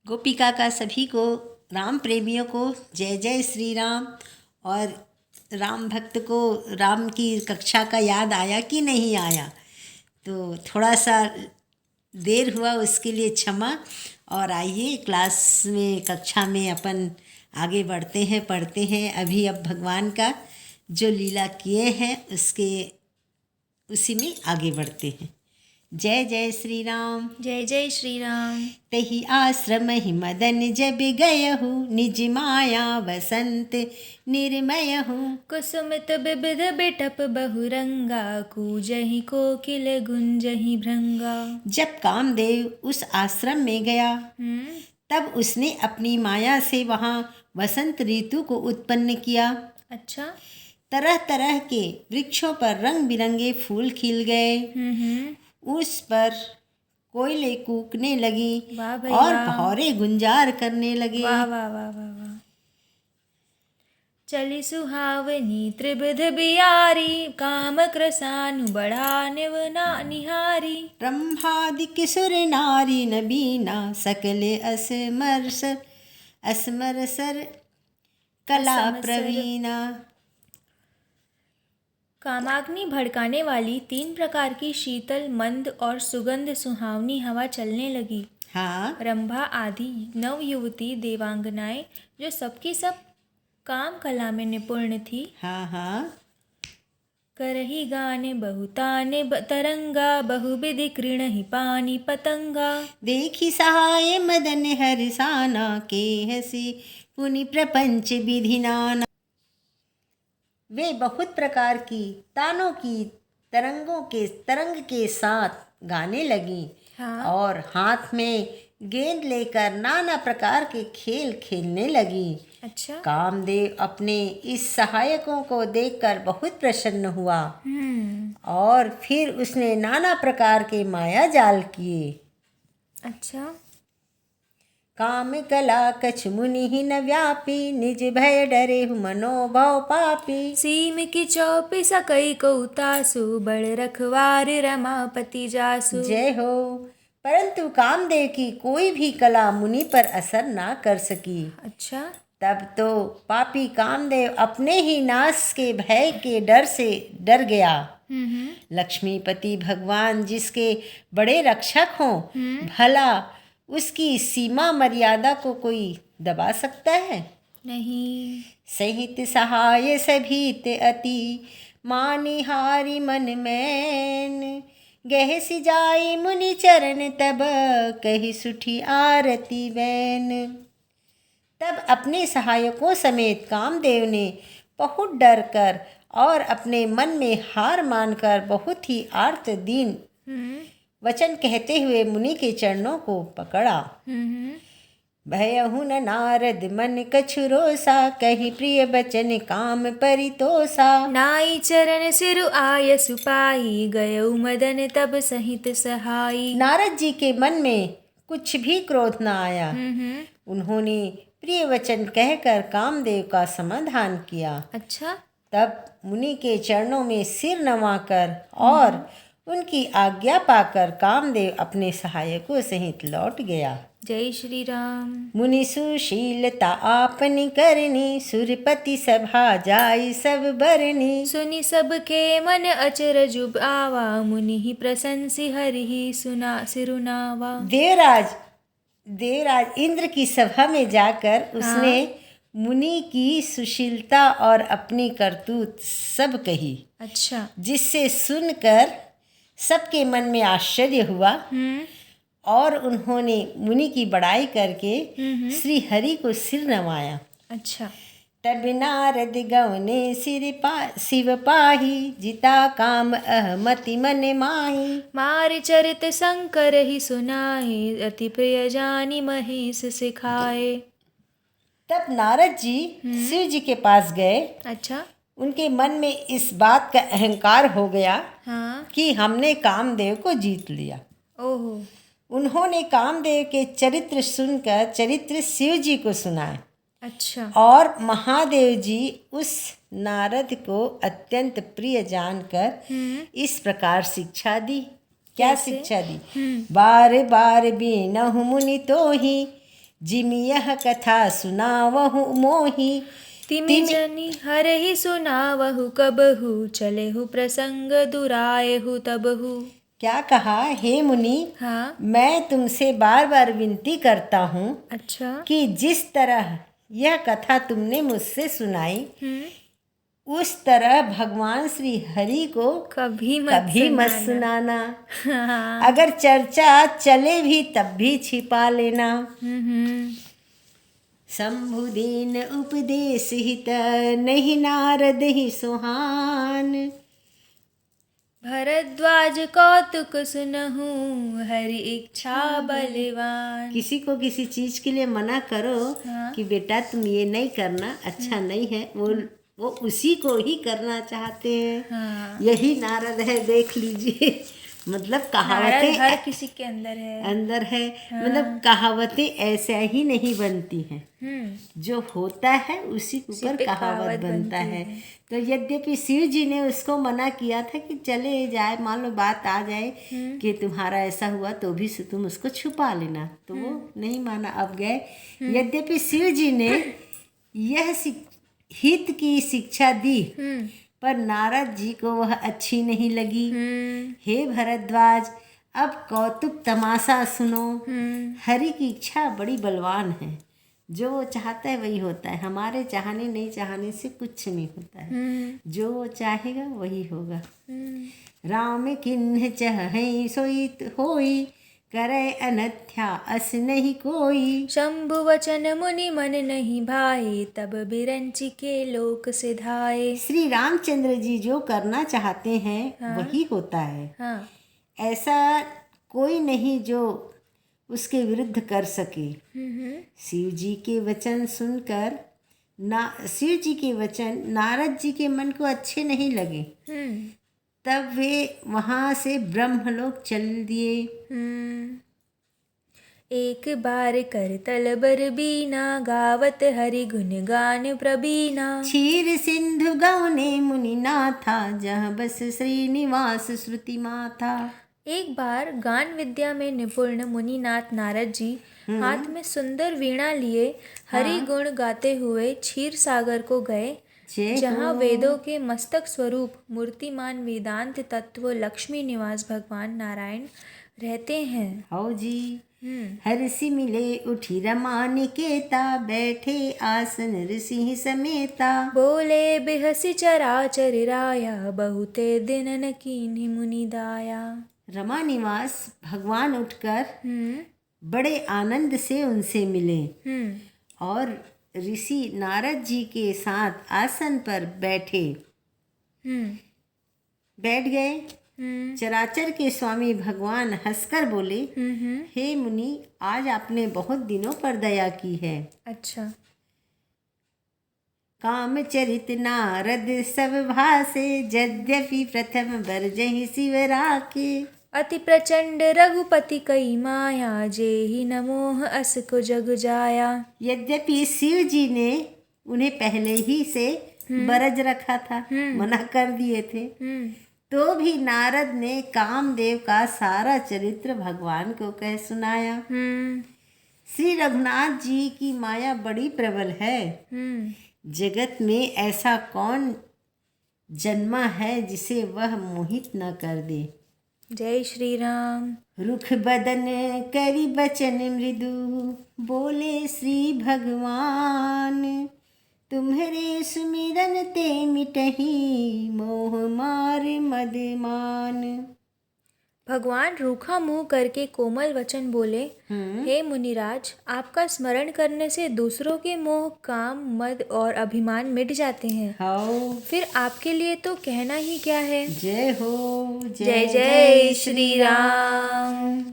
गोपिका का सभी को, राम प्रेमियों को जय जय श्री राम। और राम भक्त को राम की कक्षा का याद आया कि नहीं आया, तो थोड़ा सा देर हुआ उसके लिए क्षमा। और आइए क्लास में, कक्षा में अपन आगे बढ़ते हैं, पढ़ते हैं। अभी अब भगवान का जो लीला किए हैं उसी में आगे बढ़ते हैं। जय जय श्री राम। जय जय श्री राम। तही आश्रम ही मदन जब गयहु, निज माया वसंत निर्मयहु। कुसुमित बिबिध बिटप बहुरंगा, कूजहि कोकिल गुंजहि भृंगा। जब कामदेव उस आश्रम में गया तब उसने अपनी माया से वहाँ वसंत ऋतु को उत्पन्न किया। अच्छा। तरह तरह के वृक्षों पर रंग बिरंगे फूल खिल गए। उस पर कोयले कूकने लगी वाह भाई और वाह। भौरे गुंजार करने लगे। वाह वाह वाह वाह वाह। चली सुहावनी त्रिविध बियारी, काम क्रसानु बढ़ा निवना निहारी। ब्रह्मादिक सुर नारी नबीना, सकले असमरसर कला प्रवीणा। कामाग्नि भड़काने वाली 3 प्रकार की शीतल, मंद और सुगंध सुहावनी हवा चलने लगी। हाँ, रंभा आदि 9 युवती देवांगनाएं, जो सबकी सब काम कला में निपुण थी, हाँ, हाँ। करही गाने बहुताने तरंगा, बहुविधि कृणहि पानी पतंगा। देखी सहाय मदन हरसाना, के हसी पुनि प्रपंच विधि नाना। वे बहुत प्रकार की तानों की तरंग के साथ गाने लगी। हाँ। और हाथ में गेंद लेकर नाना प्रकार के खेल खेलने लगी। अच्छा। कामदेव अपने इस सहायकों को देखकर बहुत प्रसन्न हुआ और फिर उसने नाना प्रकार के माया जाल किए। अच्छा। काम कला कछ मुनि ही न व्यापी, निज भय डरे मनोभव पापी। सीम की चौपी सकई कौतासु, बड़ रखवार रमापति जासु। जय हो। परंतु कामदेव की कोई भी कला मुनि पर असर ना कर सकी। अच्छा। तब तो पापी कामदेव अपने ही नाश के भय के डर से डर गया। लक्ष्मीपति भगवान जिसके बड़े रक्षक हों, भला उसकी सीमा मर्यादा को कोई दबा सकता है? नहीं। सहित सहाय सभीत अति, मानिहारी मन मैन। गह सिजाई मुनि चरण तब, कही सुठी आरती बैन। तब अपने सहायकों समेत कामदेव ने बहुत डर कर और अपने मन में हार मानकर बहुत ही आर्त दीन वचन कहते हुए मुनि के चरणों को पकड़ा। भयहु न नारद मन कछु रोसा, कही प्रिय बचन काम परितोषा। नाई चरण सिरु आय सुपाई, गयउ मदन तब सहित सहाई। नारद जी के मन में कुछ भी क्रोध न आया। उन्होंने प्रिय वचन कहकर कामदेव का समाधान किया। अच्छा। तब मुनि के चरणों में सिर नवाकर और उनकी आज्ञा पाकर कामदेव अपने सहायकों सहित लौट गया। जय श्री राम। मुनि सुशीलता आपनी करनी, सुरपति सभा जाई सब बरनी। सुनि सबके मन अचरज आवा, मुनि ही प्रशंसी हरि ही सुना सिरुनावा। देवराज इंद्र की सभा में जाकर उसने मुनि की सुशीलता और अपनी करतूत सब कही। अच्छा। जिससे सुनकर सबके मन में आश्चर्य हुआ और उन्होंने मुनि की बड़ाई करके श्री हरि को सिर नवाया। अच्छा। तब नारद गवने शिव पाही, जिता काम अहमति मन माही। मार चरित शंकर ही सुनाए, अति प्रिय जानी महेश सिखाए। तब नारद जी शिव जी के पास गए। अच्छा। उनके मन में इस बात का अहंकार हो गया कि हमने कामदेव को जीत लिया। ओहो। उन्होंने कामदेव के चरित्र सुनकर चरित्र शिव जी को सुनाए। अच्छा। और महादेव जी उस नारद को अत्यंत प्रिय जानकर इस प्रकार शिक्षा दी। क्या शिक्षा दी? बार बार बीनहु मुनि तो ही, जिम यह कथा सुनावहु मोहि। तिमि जनि हरहि सुनावहु कबहु, चलेहु प्रसंग दुरायहु तबहु। क्या कहा, हे मुनि, हाँ। मैं तुमसे बार बार विनती करता हूँ अच्छा। कि जिस तरह यह कथा तुमने मुझसे सुनाई उस तरह भगवान श्री हरि को कभी मत सुनाना। हाँ। अगर चर्चा चले भी तब भी छिपा लेना। शंभुदीन उपदेश हित, नहीं नारद ही सुहान। भरद्वाज कौतुक सुनहु, हरि इच्छा बलवान। किसी को किसी चीज के लिए मना करो कि बेटा तुम ये नहीं करना, अच्छा नहीं है, वो उसी को ही करना चाहते हैं। हाँ। यही नारद है, देख लीजिए। मतलब कहावतें हर किसी के अंदर है। मतलब कहावतें ऐसे ही नहीं बनती हैं। जो होता है उसी के ऊपर कहावत बनता है। तो यद्यपि शिव जी ने उसको मना किया था कि चले जाए, मान लो बात आ जाए कि तुम्हारा ऐसा हुआ तो भी तुम उसको छुपा लेना, तो वो नहीं माना, अब गए। यद्यपि शिव जी ने यह हित की शिक्षा दी पर नारद जी को वह अच्छी नहीं लगी। हे भरद्वाज, अब कौतुक तमाशा सुनो। हरि की इच्छा बड़ी बलवान है, जो वो चाहता है वही होता है। हमारे चाहने नहीं चाहने से कुछ नहीं होता है, जो वो चाहेगा वही होगा। राम किन्ह चाहे सोई होई, करे अनथ्या अस नहीं कोई। शंभु वचन मुनि मन नहीं भाए, तब बिरंची के लोक सिधाए। श्री रामचंद्र जी जो करना चाहते हैं वही होता है। हाँ। ऐसा कोई नहीं जो उसके विरुद्ध कर सके। शिव जी के वचन सुनकर शिव जी के वचन नारद जी के मन को अच्छे नहीं लगे। तब वे वहाँ से ब्रह्मलोक चल दिए। एक बार कर तलबर बीना, गावत हरि गुण गान प्रबीना। क्षीर सिंधु गौने मुनि नाथा, जहाँ बस श्रीनिवास श्रुति माथा। एक बार गान विद्या में निपुण मुनिनाथ नारद जी हाथ में सुंदर वीणा लिए हरि गुण गाते हुए क्षीर सागर को गए, जहाँ वेदों के मस्तक स्वरूप मूर्तिमान वेदांत तत्व लक्ष्मी निवास भगवान नारायण रहते हैं। आओ जी। हर्षि मिले उठी रमा निकेता, बैठे आसन ऋषि समेता। बोले बिहसी चराचर राया, बहुते दिन न कीन्ही मुनि दाया। रमा निवास भगवान उठकर बड़े आनंद से उनसे मिले और ऋषि नारद जी के साथ आसन पर बैठ गए। चराचर के स्वामी भगवान हंसकर बोले, हे मुनि, आज आपने बहुत दिनों पर दया की है। अच्छा। काम चरित नारद सब भासे, यद्यपि प्रथम बरजहि शिव राखे। अति प्रचंड रघुपति कई माया, जेहि न मोह अस को जग जाया। यद्यपि शिव जी ने उन्हें पहले ही से बरज रखा था, मना कर दिए थे, तो भी नारद ने कामदेव का सारा चरित्र भगवान को कह सुनाया। श्री रघुनाथ जी की माया बड़ी प्रबल है। जगत में ऐसा कौन जन्मा है जिसे वह मोहित न कर दे। जय श्री राम। रुख बदन करी बचन मृदु, बोले श्री भगवान। तुम्हारे सुमिरन ते मिटही, मोह मार मदमान। भगवान रूखा मुंह करके कोमल वचन बोले, हे मुनिराज, आपका स्मरण करने से दूसरों के मोह, काम, मद और अभिमान मिट जाते हैं। फिर आपके लिए तो कहना ही क्या है। जय हो। जय जय श्री राम।